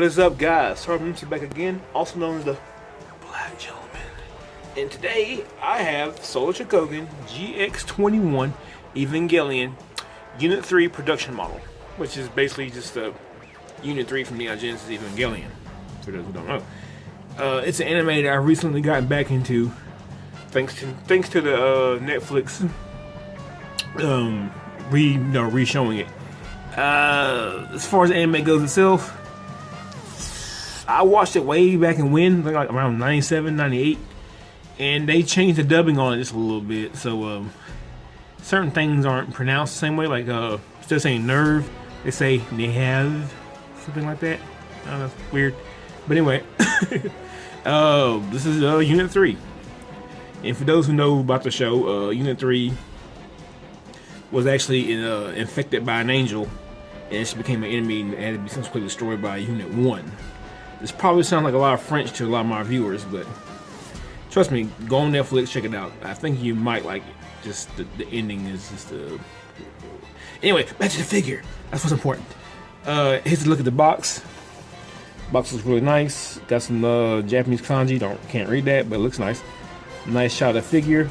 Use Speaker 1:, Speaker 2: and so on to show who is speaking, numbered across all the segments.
Speaker 1: is up, guys? Sarge back again, also known as the Black Gentleman. And today I have Solar Chogokin GX21 Evangelion Unit 3 production model, which is basically just a Unit 3 from Neon Genesis Evangelion, for those who don't know. It's an anime that I've recently gotten back into, thanks to the Netflix re-showing it. As far as the anime goes itself, I watched it way back in when, like around 97, 98, and they changed the dubbing on it just a little bit, so certain things aren't pronounced the same way, like instead of saying nerve, they say have, something like that. I don't know, it's weird. But anyway, this is Unit 3. And for those who know about the show, Unit 3 was actually infected by an angel, and she became an enemy and had to be subsequently destroyed by Unit 1. This probably sounds like a lot of French to a lot of my viewers, but trust me, go on Netflix, check it out. I think you might like it. Just the ending is just Anyway, back to the figure. That's what's important. Here's a look at the box. Box looks really nice. Got some Japanese kanji. Can't read that, but it looks nice. Nice shot of the figure.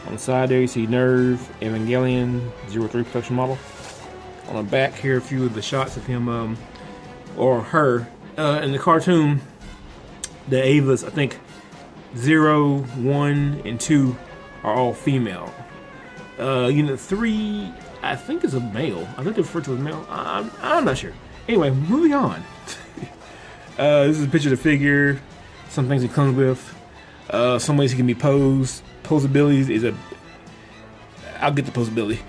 Speaker 1: On the side there, you see Nerve, Evangelion, 03 production model. On the back here, a few of the shots of him or her. In the cartoon, the Avas, I think 0, 1, and 2 are all female. Unit 3, I think, is a male. I think they refer to as male. I'm not sure. Anyway, moving on. This is a picture of the figure. Some things it comes with. Some ways he can be posed. Posability is I'll get the posability.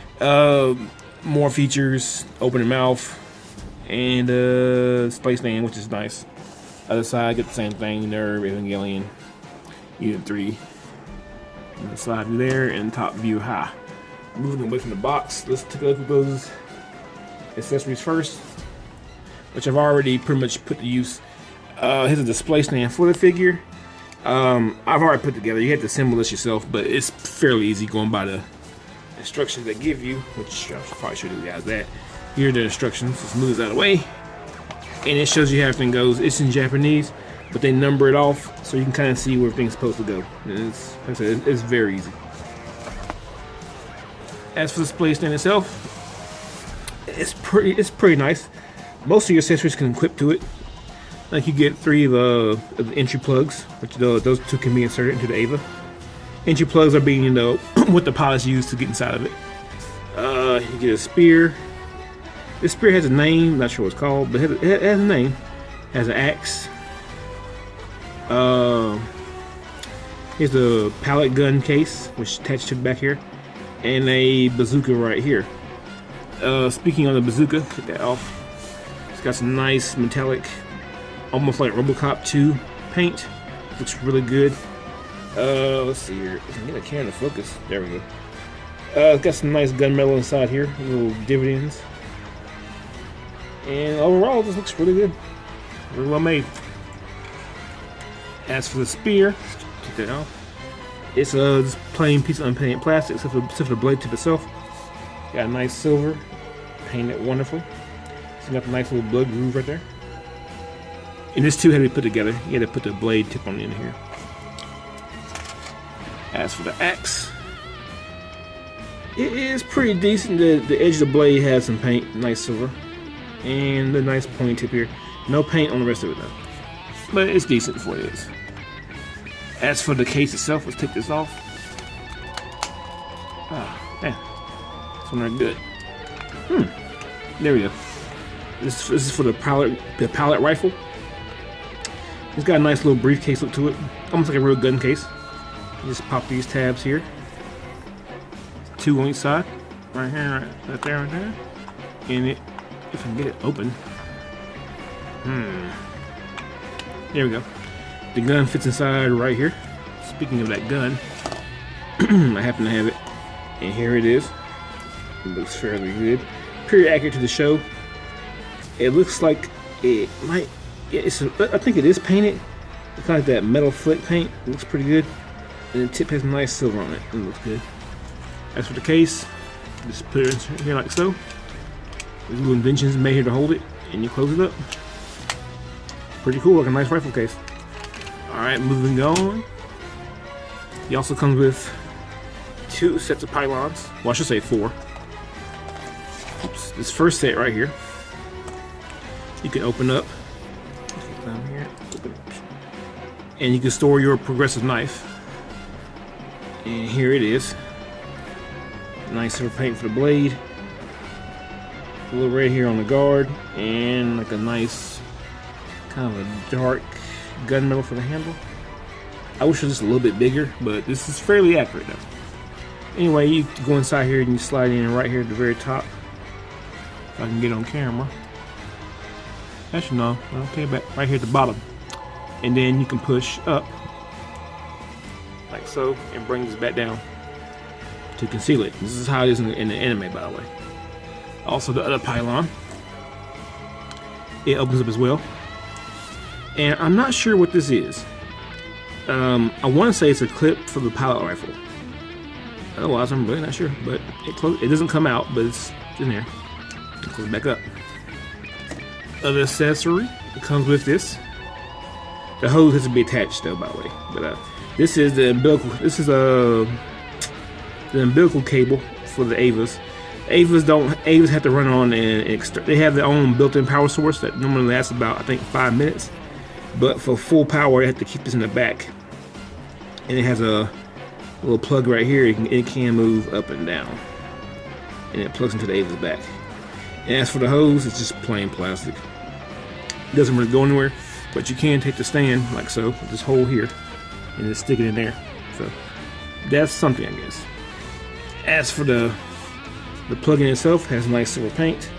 Speaker 1: More features, open mouth, and space stand, which is nice. Other side, get the same thing, Nerve, Evangelion, Unit 3. And the side view there, and top view high. Moving away from the box, let's take a look at those accessories first, which I've already pretty much put to use. Here's a display stand for the figure. I've already put together. You have to assemble this yourself, but it's fairly easy going by the instructions they give you, which I probably should have guys that. Here are the instructions. Let's move this out of the way, and it shows you how everything goes. It's in Japanese, but they number it off so you can kind of see where everything's supposed to go. And it's, like I said, it's very easy. As for the display stand itself, it's pretty nice. Most of your accessories can equip to it. Like you get 3 of the entry plugs, which those 2 can be inserted into the Ava. Entry plugs are being, what the pilots use to get inside of it. You get a spear. This spear has a name, not sure what it's called, but it has a name. It has an axe. Here's the pallet gun case, which is attached to the back here, and a bazooka right here. Speaking of the bazooka, get that off. It's got some nice metallic, almost like RoboCop 2 paint. Looks really good. Let's see here. If I can get a camera to focus. There we go. It's got some nice gunmetal inside here, little dividends. And overall, this looks really good. Really well made. As for the spear, take that off. It's just plain piece of unpainted plastic, except for the blade tip itself. Got a nice silver, painted wonderful. So got the nice little blood groove right there. And this too had to be put together. You had to put the blade tip on the end here. As for the axe, it is pretty decent. The edge of the blade has some paint, nice silver, and the nice pointy tip here. No paint on the rest of it though, but it's decent for what it is. As for the case itself, let's take this off. Man, this one are good. There we go. This is for the pallet rifle. It's got a nice little briefcase look to it, almost like a real gun case. You just pop these tabs here. 2 on each side, right here, right there, and it, if I can get it open. There we go. The gun fits inside right here. Speaking of that gun, I happen to have it, and here it is. It looks fairly good, pretty accurate to the show. It looks like it might. I think it is painted. It's kind of like that metal flick paint. It looks pretty good. And the tip has nice silver on it. It looks good. As for the case, just put it in here like so. There's little inventions made here to hold it, and you close it up. Pretty cool, like a nice rifle case. Alright, moving on. He also comes with 2 sets of pylons. Well, I should say 4. Oops, this first set right here, you can open up. Down here, open up. And you can store your progressive knife. And here it is. Nice silver paint for the blade. A little red here on the guard, and like a nice kind of a dark gunmetal for the handle. I wish it was just a little bit bigger, but this is fairly accurate though. Anyway, you go inside here and you slide in right here at the very top. If I can get on camera. Actually no, I'll take it back right here at the bottom. And then you can push up like so and bring this back down to conceal it. This is how it is in the anime, by the way. Also the other pylon, it opens up as well. And I'm not sure what this is. I want to say it's a clip for the pilot rifle. Otherwise, I'm really not sure. But it doesn't come out, but it's in there. Close it back up. Other accessory, it comes with this. The hose has to be attached though, by the way. But this is the umbilical. This is the umbilical cable for the Avas. Avas have to run on and they have their own built-in power source that normally lasts about, I think, 5 minutes. But for full power, they have to keep this in the back. And it has a little plug right here. It can move up and down. And it plugs into the Avas back. And as for the hose, it's just plain plastic. It doesn't really go anywhere, but you can take the stand like so, with this hole here, and just stick it in there. So that's something, I guess. As for the plug-in itself, has nice silver paint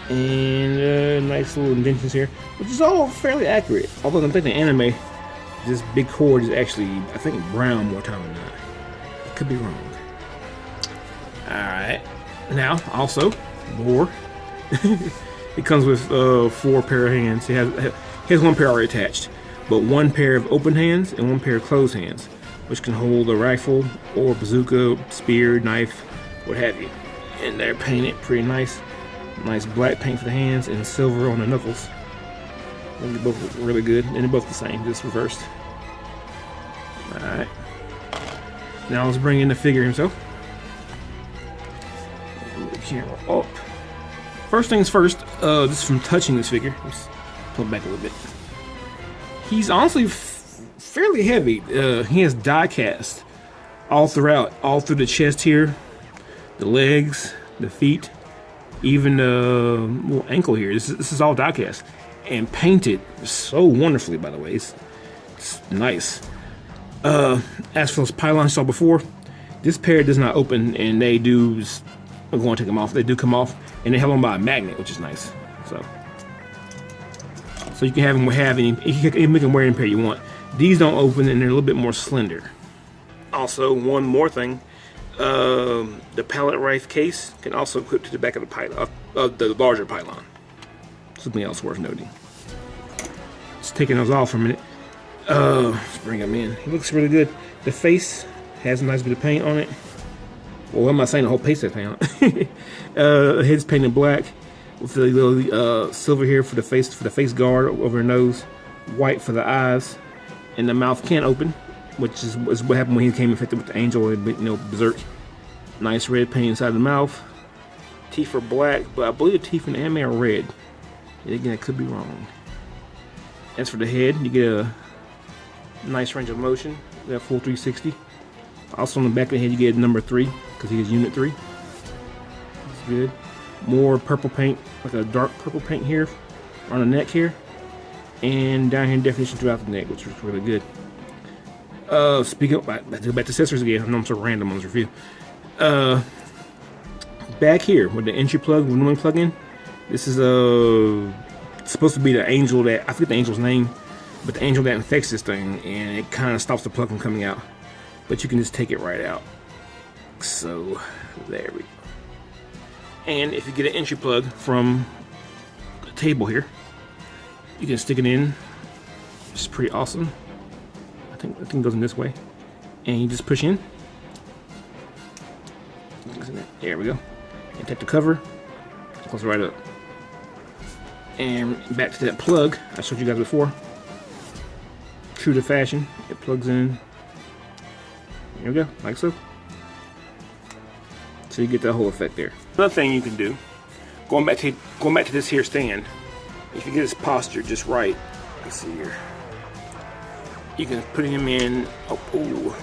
Speaker 1: and nice little indentions here, which is all fairly accurate. Although I think the anime, this big cord is actually, I think, brown more time than not. I could be wrong. Alright, now also more. It comes with 4 pair of hands. It has 1 pair already attached, but 1 pair of open hands and 1 pair of closed hands, which can hold a rifle or bazooka, spear, knife, what have you. And they're painted pretty nice. Nice black paint for the hands and silver on the knuckles. They're both really good, and they're both the same, just reversed. Alright. Now let's bring in the figure himself. Move the camera up. First things first, just from touching this figure, let's pull it back a little bit. He's honestly fairly heavy. He has die cast all throughout, all through the chest here, the legs, the feet, even the little ankle here. This is all die cast and painted so wonderfully, by the way. It's nice. As for those pylons I saw before, this pair does not open, and they do. I'm going to take them off. They do come off, and they held on by a magnet, which is nice. So you can have them you can make them wear any pair you want. These don't open, and they're a little bit more slender. Also, one more thing. The pallet rifle case can also clip to the back of the pylon, the larger pylon. Something else worth noting. Just taking those off for a minute. Let's bring them in. He looks really good. The face has a nice bit of paint on it. Well, I'm not saying the whole face has paint on it. The head's painted black with the little silver here for the face guard over the nose, white for the eyes, and the mouth can't open, which is what happened when he became infected with the angel and berserk. Nice red paint inside the mouth. Teeth are black, but I believe the teeth in the anime are red. And again, I could be wrong. As for the head, you get a nice range of motion. You got full 360. Also on the back of the head, you get number 3 because he is Unit 3. That's good. More purple paint, like a dark purple paint here on the neck here, and down here in definition throughout the neck, which was really good. Speaking of, back to accessories again. I know I'm so random on this review. Back here with the entry plug, we normally plug in. This is supposed to be the angel that, I forget the angel's name, but the angel that infects this thing, and it kind of stops the plug from coming out. But you can just take it right out. So there we go. And if you get an entry plug from the table here, you can stick it in. It's pretty awesome. I think it goes in this way, and you just push in. There we go. And take the cover, close it right up. And back to that plug I showed you guys before. True to fashion, it plugs in. There we go, like so. So you get that whole effect there. Another thing you can do, going back to this here stand, if you get this posture just right, let's see here. You can put him in. Oh,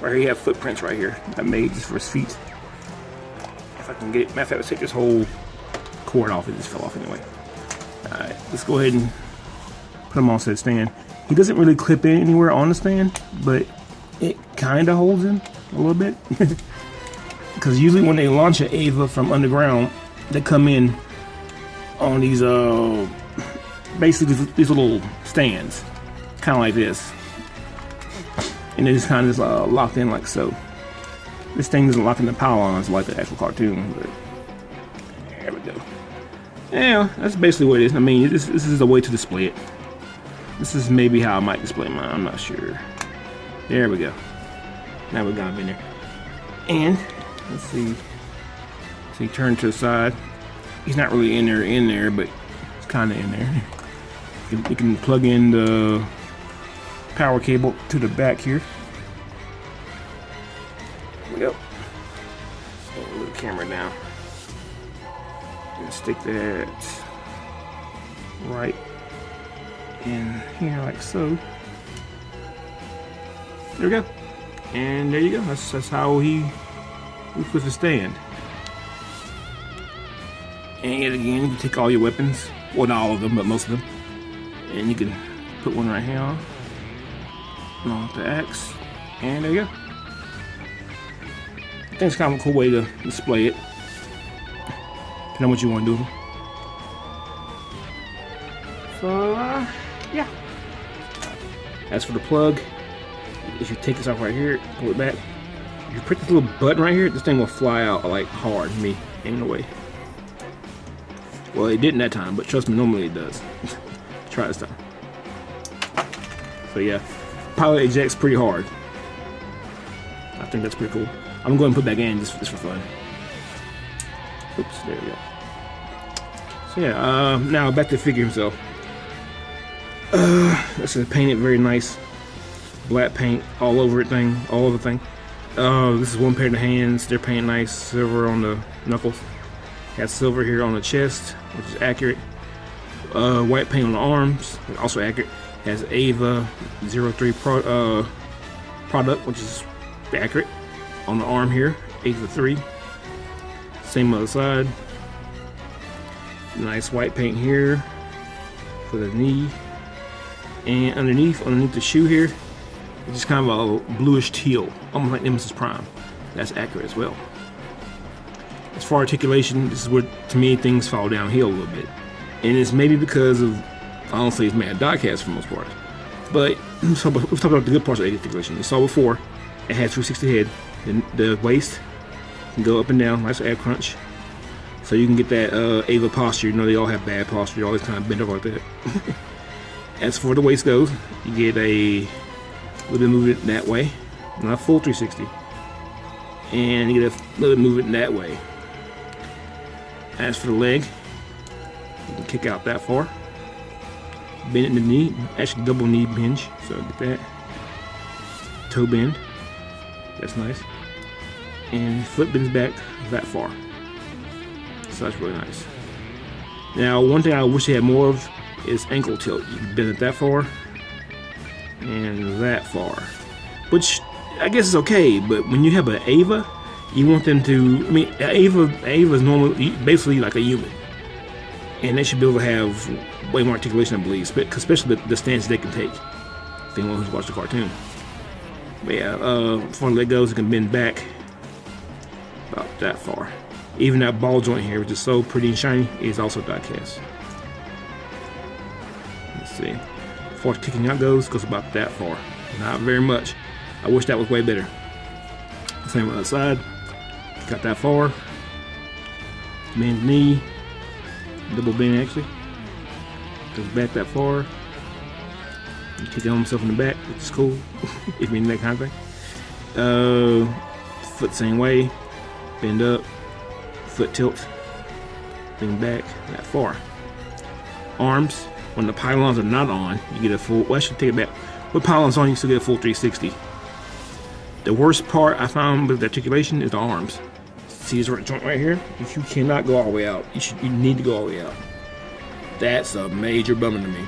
Speaker 1: right here you have footprints right here. I made just for his feet. If I can get it, matter of fact, let's take this whole cord off. It just fell off anyway. All right, let's go ahead and put him on said stand. He doesn't really clip in anywhere on the stand, but it kind of holds him a little bit. Because usually when they launch an Eva from underground, they come in on these basically these little stands, kind of like this, and they just kind of locked in like so. This thing isn't locked in the pylons like the actual cartoon, but there we go. Yeah, that's basically what it is. I mean, this is a way to display it. This is maybe how I might display mine. I'm not sure. There we go. Now we got him in there. And let's see. So he turned to the side. He's not really in there, but it's kind of in there. You can plug in the power cable to the back here. There we go. And move the camera down. And stick that right in here like so. There we go. And there you go. That's how he looks with the stand. And yet again, you can take all your weapons. Well, not all of them, but most of them. And you can put one right here on. Along with the axe. And there you go. I think it's kind of a cool way to display it. Depending on what you want to do. So, yeah. As for the plug, if you take this off right here, pull it back. If you prick this little button right here, this thing will fly out like hard. Me, ain't no way. Well, it didn't that time, but trust me, normally it does. Try this time. So yeah, pilot ejects pretty hard. I think that's pretty cool. I'm going to put back in just for fun. Oops, there we go. So yeah, now back to the figure himself. This is painted very nice. Black paint all over it thing, all over the thing. This is one pair of the hands. They're painted nice. Silver on the knuckles. Has silver here on the chest, which is accurate. White paint on the arms, also accurate. Has Ava 03 product, which is accurate. On the arm here, Ava 3. Same other side. Nice white paint here for the knee. And underneath the shoe here, it's just kind of a bluish teal, almost like Nemesis Prime. That's accurate as well. As far as articulation, this is where, to me, things fall downhill a little bit. And it's maybe because of, I don't say it's made die-cast for the most part. But we've talked about the good parts of articulation. You saw before, it had 360 head. The waist can go up and down, nice ab crunch. So you can get that Ava posture. You know, they all have bad posture. They always kind of bend over like that. As for the waist goes, you get a little bit of movement that way. Not full 360. And you get a little bit of movement that way. As for the leg, you can kick out that far. Bend in the knee, actually double knee binge, so get that. Toe bend, that's nice. And foot bends back that far. So that's really nice. Now, one thing I wish they had more of is ankle tilt. You can bend it that far and that far. Which I guess is okay, but when you have an Ava, you want them to, I mean, Ava is normally basically like a human, and they should be able to have way more articulation, I believe, especially the stance they can take. If anyone who's watched the cartoon. But yeah, for the leg goes, it can bend back about that far. Even that ball joint here, which is so pretty and shiny, is also die cast. Let's see. As far as kicking out goes about that far. Not very much. I wish that was way better. Same on the other side. Got that far. Bend knee. Double bend actually. Goes back that far. You kick on himself in the back, which is cool. If you're in that kind of thing. Foot same way. Bend up. Foot tilt. Bend back that far. arms. When the pylons are not on, you get a full. Well, I should take it back. With pylons on, you still get a full 360. The worst part I found with the articulation is the arms. See this joint right here? If you cannot go all the way out, you need to go all the way out. That's a major bummer to me.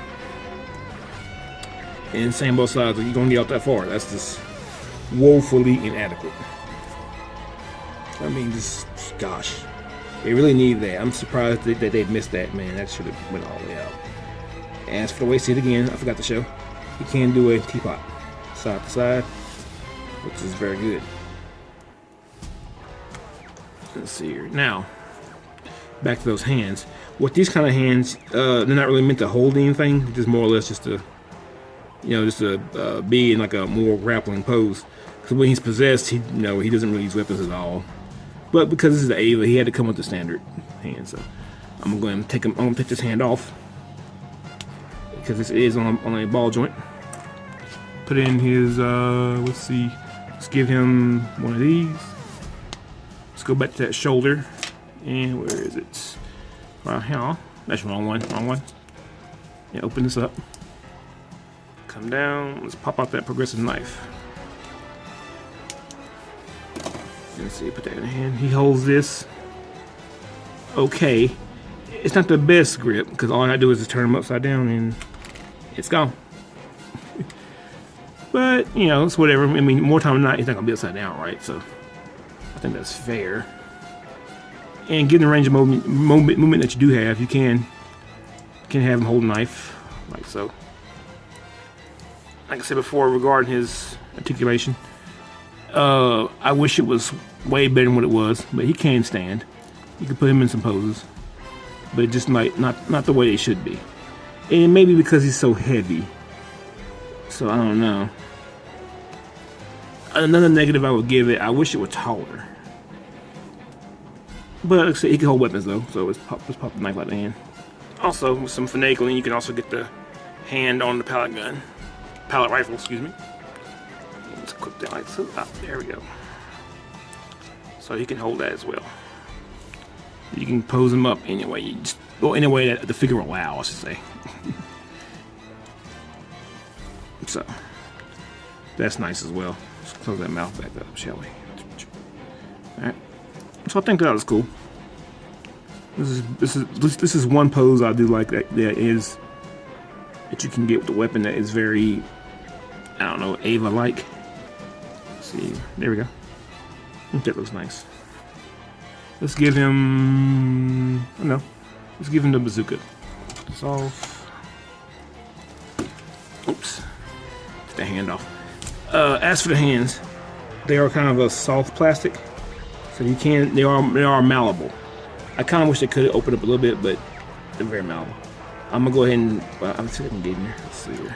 Speaker 1: And same both sides, you're gonna get out that far. That's just woefully inadequate. I mean, just gosh, they really need that. I'm surprised that they missed that, man. That should have went all the way out. As for the waist seat again, I forgot to show. You can do a teapot, side to side, which is very good. Let's see here. Now, back to those hands. With these kind of hands, they're not really meant to hold anything. Just more or less just to, be in like a more grappling pose. Because when he's possessed, he doesn't really use weapons at all. But because this is the Ava, he had to come with the standard hand. So I'm going to take this hand off because this is on a ball joint. Put in his let's see. Let's give him one of these. Let's go back to that shoulder. And where is it? Right here. That's the wrong one. Wrong one. Yeah, open this up. Come down. Let's pop out that progressive knife. Let's see, put that in the hand. He holds this. Okay. It's not the best grip because all I do is just turn him upside down and it's gone. But, it's whatever. I mean, more time than not, he's not going to be upside down, right? So, I think that's fair. And given the range of movement that you do have, you can have him hold a knife, like so. Like I said before, regarding his articulation, I wish it was way better than what it was, but he can stand. You can put him in some poses, but just not the way they should be. And maybe because he's so heavy. So I don't know. Another negative I would give it, I wish it were taller. But like I said, he can hold weapons though, so let's pop the knife out of the hand. Also, with some finagling, you can also get the hand on the pallet rifle, excuse me. Let's clip that like so. There we go. So you can hold that as well. You can pose them up any way any way that the figure will allow, I should say. So that's nice as well. Let's close that mouth back up, shall we? Alright. So I think that was cool. This is one pose I do like that you can get with the weapon that is very, I don't know, Ava-like. See, there we go. I think that looks nice. Let's give him, let's give him the bazooka. This off. Oops. Get the hand off. As for the hands, they are kind of a soft plastic, so they are malleable. I kind of wish they could open up a little bit, but they're very malleable. I'm gonna go ahead and I'm see if I can get in there. Let's see here.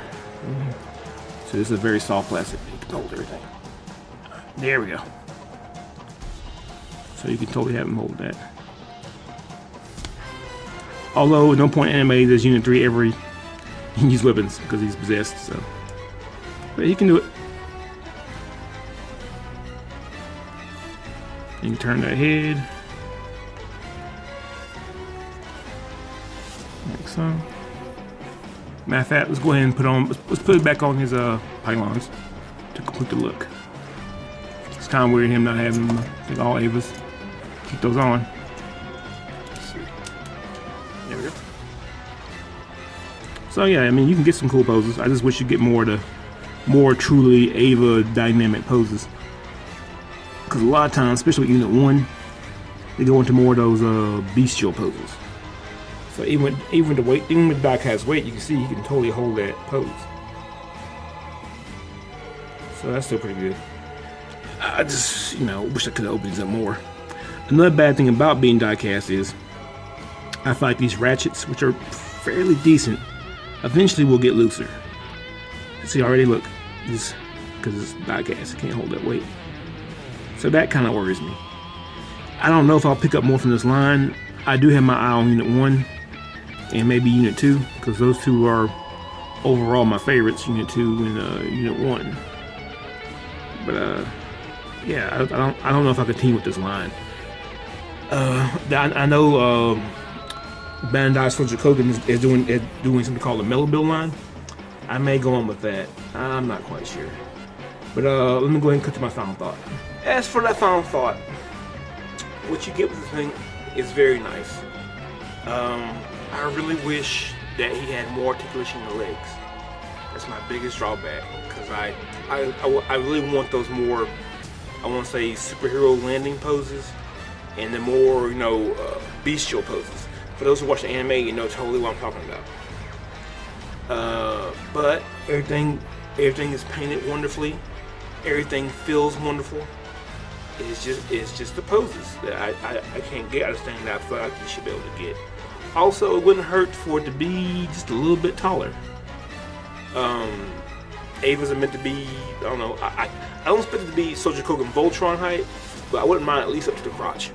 Speaker 1: So this is a very soft plastic. You can hold everything. There we go. So you can totally have him hold that. Although at no point in anime does Unit 3 ever use weapons because he's possessed. So, but he can do it. You can turn that head. Like so. Matter of fact, let's go ahead and let's put it back on his pylons to complete the look. It's kind of weird him not having all Avas. Keep those on. Let's see. There we go. So yeah, I mean, you can get some cool poses. I just wish you get more truly Ava dynamic poses. Because a lot of times, especially Unit 1, they go into more of those bestial poses. So even with die-cast weight, you can see he can totally hold that pose. So that's still pretty good. I just, wish I could have opened these up more. Another bad thing about being die-cast is I feel like these ratchets, which are fairly decent, eventually will get looser. See, already look, because it's die-cast, it can't hold that weight. So that kind of worries me. I don't know if I'll pick up more from this line. I do have my eye on Unit 1 and maybe Unit 2, because those two are overall my favorites, Unit 2 and Unit 1. But yeah, I don't know if I could team with this line. I know Bandai's chogokin is doing something called a Mellow Build line. I may go on with that. I'm not quite sure. But let me go ahead and cut to my final thought. As for that final thought, what you get with the thing is very nice. I really wish that he had more articulation in the legs. That's my biggest drawback, because I really want those more, I want to say, superhero landing poses, and the more, you know, bestial poses. For those who watch the anime, you know totally what I'm talking about. But everything is painted wonderfully. Everything feels wonderful. It's just the poses that I can't get. I understand that I feel like you should be able to get. Also, it wouldn't hurt for it to be just a little bit taller. Ava's are meant to be, I don't know, I don't expect it to be Soldier Kogan Voltron height, but I wouldn't mind at least up to the crotch.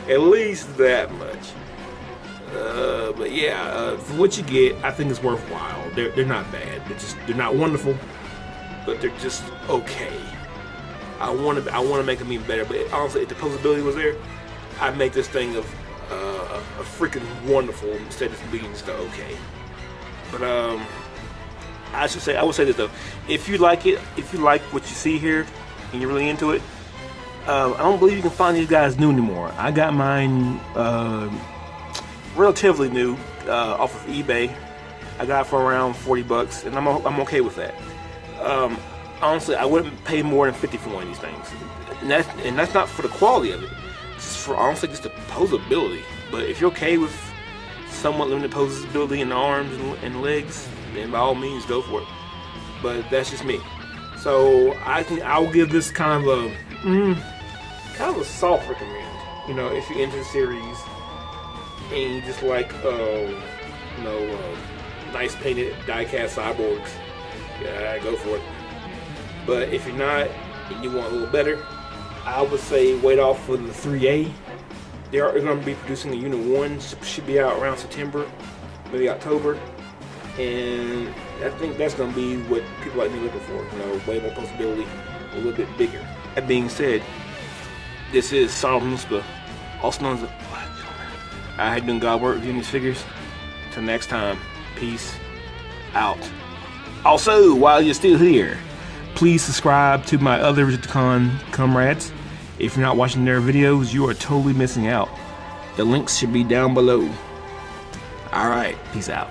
Speaker 1: At least that much. But yeah, for what you get, I think it's worthwhile. They're not bad. They're not wonderful, but they're just okay. I want to make them even better. But honestly, if the posability was there, I'd make this thing of a freaking wonderful instead of being just okay. But I would say this though: if you like it, if you like what you see here, and you're really into it, I don't believe you can find these guys new anymore. I got mine relatively new off of eBay. I got it for around $40, and I'm okay with that. Honestly, I wouldn't pay more than $50 for one of these things, and that's not for the quality of it. It's for honestly just the posability. But if you're okay with somewhat limited posability in the arms and legs, then by all means go for it. But that's just me. So I'll give this kind of a soft recommend. You know, if you're into the series and you just like nice painted die-cast cyborgs, yeah, go for it. But if you're not and you want a little better, I would say wait off for the 3A. They're going to be producing the Unit 1, should be out around September, maybe October, and I think that's going to be what people like me looking for. You know, way more possibility, a little bit bigger. That being said, this is Solomon, also known as the I had done God work reviewing these figures. Till next time, peace out. Also, while you're still here, please subscribe to my other Con comrades. If you're not watching their videos, you are totally missing out. The links should be down below. Alright, peace out.